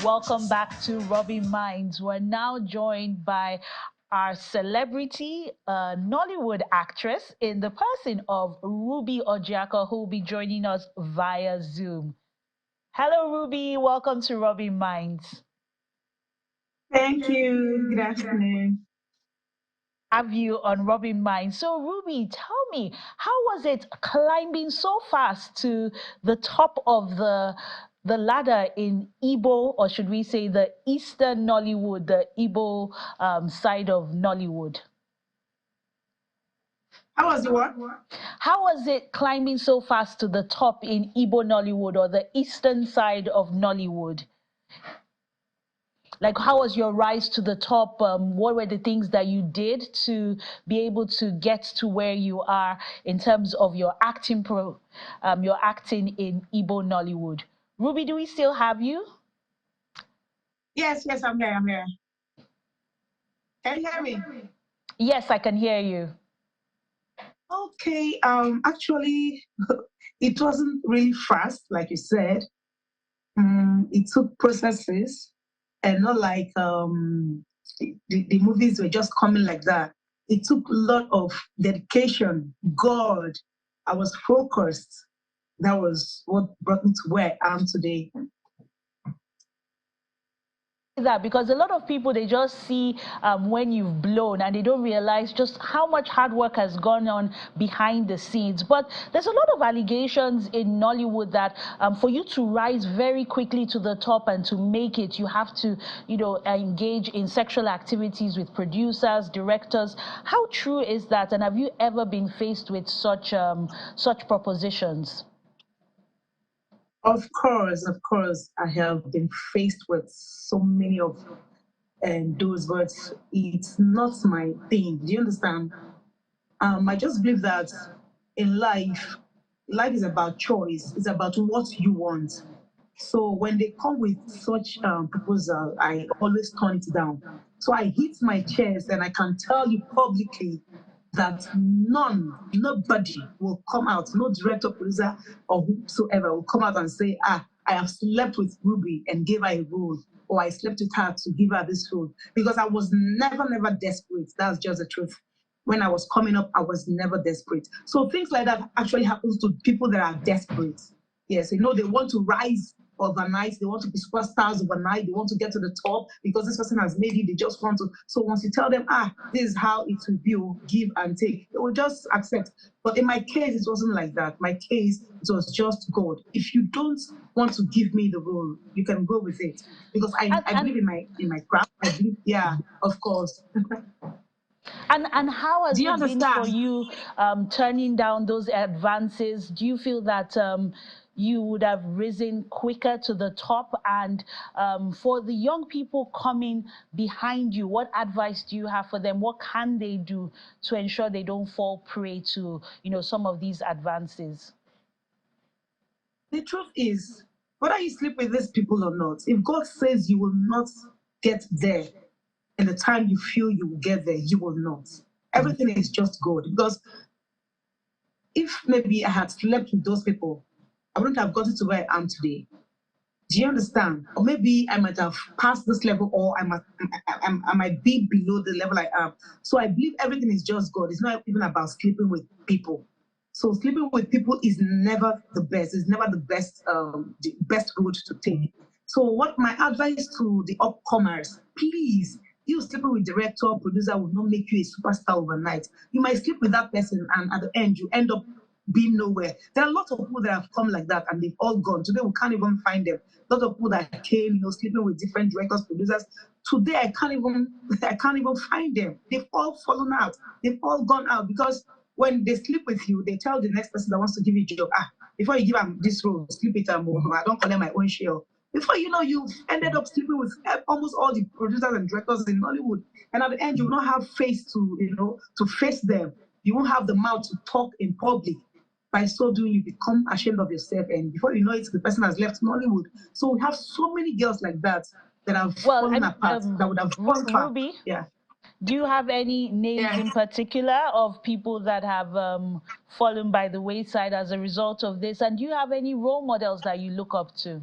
Welcome back to Rubbin Minds. We're now joined by our celebrity Nollywood actress in the person of Ruby Orjiakor, who will be joining us via Zoom. Hello, Ruby. Welcome to Rubbin Minds. Thank you. Good afternoon. Have you on Rubbin Minds. So, Ruby, tell me, how was it climbing so fast to the top of the ladder in Igbo, or should we say the Eastern Nollywood, the Igbo side of Nollywood? How was the what? How was it climbing so fast to the top in Igbo Nollywood, or the Eastern side of Nollywood? Like, how was your rise to the top? What were the things that you did to be able to get to where you are in terms of your acting your acting in Igbo Nollywood? Ruby, do we still have you? Yes, I'm here. I'm here. Can you hear me? Yes, I can hear you. Okay. Actually, it wasn't really fast, like you said. It took processes, and not like the movies were just coming like that. It took a lot of dedication. God, I was focused. That was what brought me to where I am today. That because a lot of people, they just see when you've blown, and they don't realize just how much hard work has gone on behind the scenes. But there's a lot of allegations in Nollywood that for you to rise very quickly to the top and to make it, you have to, engage in sexual activities with producers, directors. How true is that, and have you ever been faced with such propositions? Of course, I have been faced with so many of those, but it's not my thing. Do you understand? I just believe that in life is about choice. It's about what you want. So when they come with such proposal, I always turn it down. So I hit my chest and I can tell you publicly that nobody will come out, no director, producer, or whosoever will come out and say, I have slept with Ruby and gave her a role, or I slept with her to give her this role. Because I was never desperate. That's just the truth. When I was coming up, I was never desperate. So things like that actually happens to people that are desperate. Yes, they want to rise overnight. They want to be superstars overnight. They want to get to the top because this person has made it. They just want to. So once you tell them, this is how it will be, give and take, they will just accept. But in my case, it wasn't like that. My case, it was just God. If you don't want to give me the role, you can go with it because I believe in my craft. I believe, yeah, of course. And how has Do you it been for understand? you turning down those advances? Do you feel that you would have risen quicker to the top? And for the young people coming behind you, what advice do you have for them? What can they do to ensure they don't fall prey to, some of these advances? The truth is, whether you sleep with these people or not, if God says you will not get there in the time you feel you will get there, you will not. Everything is just God. Because if maybe I had slept with those people, I wouldn't have gotten to where I am today. Do you understand? Or maybe I might have passed this level, or I might be below the level I am. So I believe everything is just God. It's not even about sleeping with people. So sleeping with people is never the best. It's never the best route to take. So what my advice to the upcomers, please, you sleeping with director, producer will not make you a superstar overnight. You might sleep with that person, and at the end, you end up being nowhere. There are lots of people that have come like that and they've all gone. Today we can't even find them. A lot of people that came, sleeping with different directors, producers. Today I can't even find them. They've all fallen out. They've all gone out because when they sleep with you, they tell the next person that wants to give you a job, before you give them this role, sleep with them. I don't collect my own share. Before you know, you've ended up sleeping with almost all the producers and directors in Nollywood. And at the end, you will not have face to face them. You won't have the mouth to talk in public. By so doing, you become ashamed of yourself, and before you know it, the person has left Nollywood. So we have so many girls like that have fallen apart, that would have gone far. Ruby, yeah. Do you have any names in particular of people that have fallen by the wayside as a result of this? And do you have any role models that you look up to?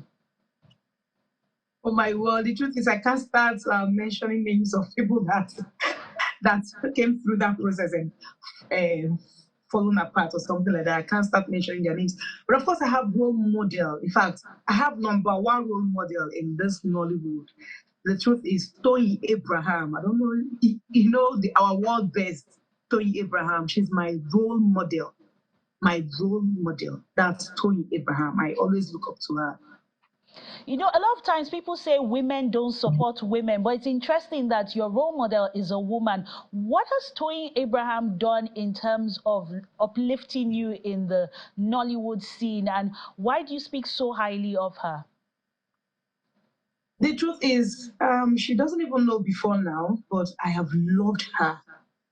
Oh my word! The truth is, I can't start mentioning names of people that that came through that process and um, fallen apart or something like that. I can't start mentioning their names. But of course, I have role model. In fact, I have number one role model in this Nollywood. The truth is, Tony Abraham. I don't know, our world best, Tony Abraham. She's my role model. My role model. That's Tony Abraham. I always look up to her. You know, a lot of times people say women don't support women, but it's interesting that your role model is a woman. What has Toyin Abraham done in terms of uplifting you in the Nollywood scene, and why do you speak so highly of her? The truth is, she doesn't even know before now, but I have loved her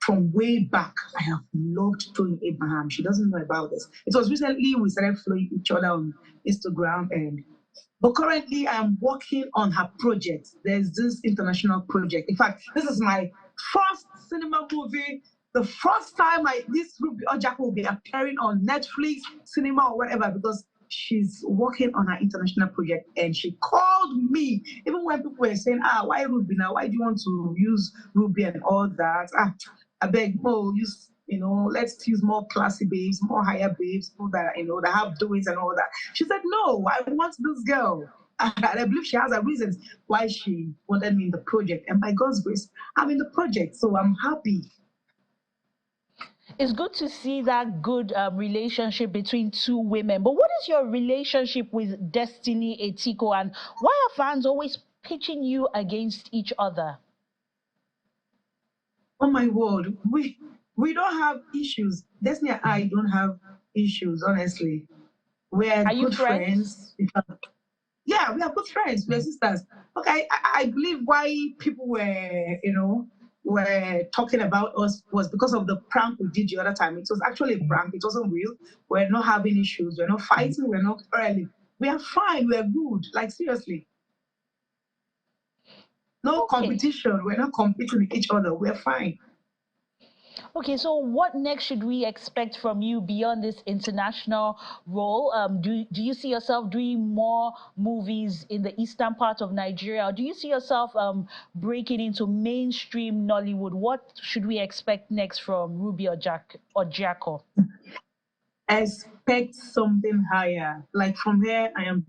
from way back. I have loved Tony Abraham. She doesn't know about this. It was recently we started following each other on Instagram, but currently I am working on her project. There's this international project. In fact, this is my first cinema movie. The first time this Orjiakor will be appearing on Netflix, cinema, or whatever, because she's working on her international project. And she called me, even when people were saying, why Ruby now? Why do you want to use Ruby and all that? I beg, let's use more classy babes, more higher babes, people that, that have doings and all that. She said, no, I want this girl. And I believe she has her reasons why she wanted me in the project. And by God's grace, I'm in the project. So I'm happy. It's good to see that good relationship between two women. But what is your relationship with Destiny Etiko, and why are fans always pitching you against each other? Oh my word, we don't have issues. Destiny and I don't have issues, honestly. We're good friends. Yeah, we are good friends. We're sisters. Okay, I believe why people were talking about us was because of the prank we did the other time. It was actually a prank. It wasn't real. We're not having issues. We're not fighting. We're not quarreling. We are fine. We're good. Like, seriously. No competition. We're not competing with each other. We're fine. Okay, so what next should we expect from you beyond this international role? Do you see yourself doing more movies in the eastern part of Nigeria? Or do you see yourself breaking into mainstream Nollywood? What should we expect next from Ruby Orjiakor? Expect something higher. Like, from here, I'm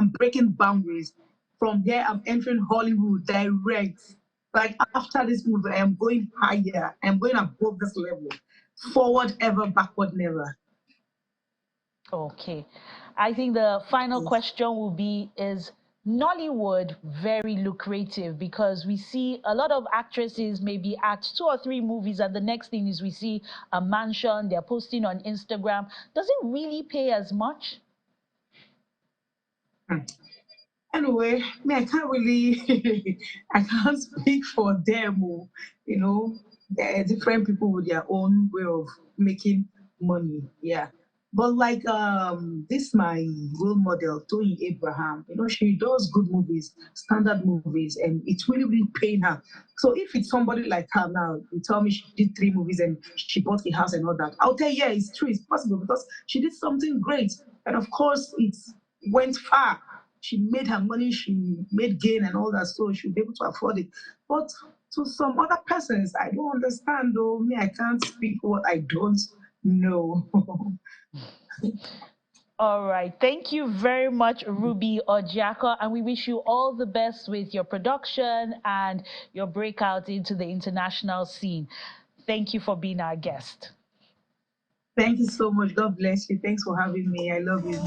breaking boundaries. From here, I'm entering Hollywood direct. Like, after this movie, I am going higher. I'm going above this level. Forward ever, backward never. Okay. I think the final question will be, is Nollywood very lucrative? Because we see a lot of actresses maybe act 2 or 3 movies, and the next thing is we see a mansion, they're posting on Instagram. Does it really pay as much? Anyway, I can't really, I can't speak for them. There are different people with their own way of making money. Yeah. But like this my role model, Tony Abraham, she does good movies, standard movies, and it's really, really paying her. So if it's somebody like her now, you tell me she did 3 movies and she bought a house and all that, I'll tell you, yeah, it's true, it's possible because she did something great. And of course, it went far. She made her money, she made gain and all that, so she'll be able to afford it. But to some other persons, I don't understand though. Me, I can't speak what I don't know. All right. Thank you very much, Ruby Orjiakor, and we wish you all the best with your production and your breakout into the international scene. Thank you for being our guest. Thank you so much. God bless you. Thanks for having me. I love you.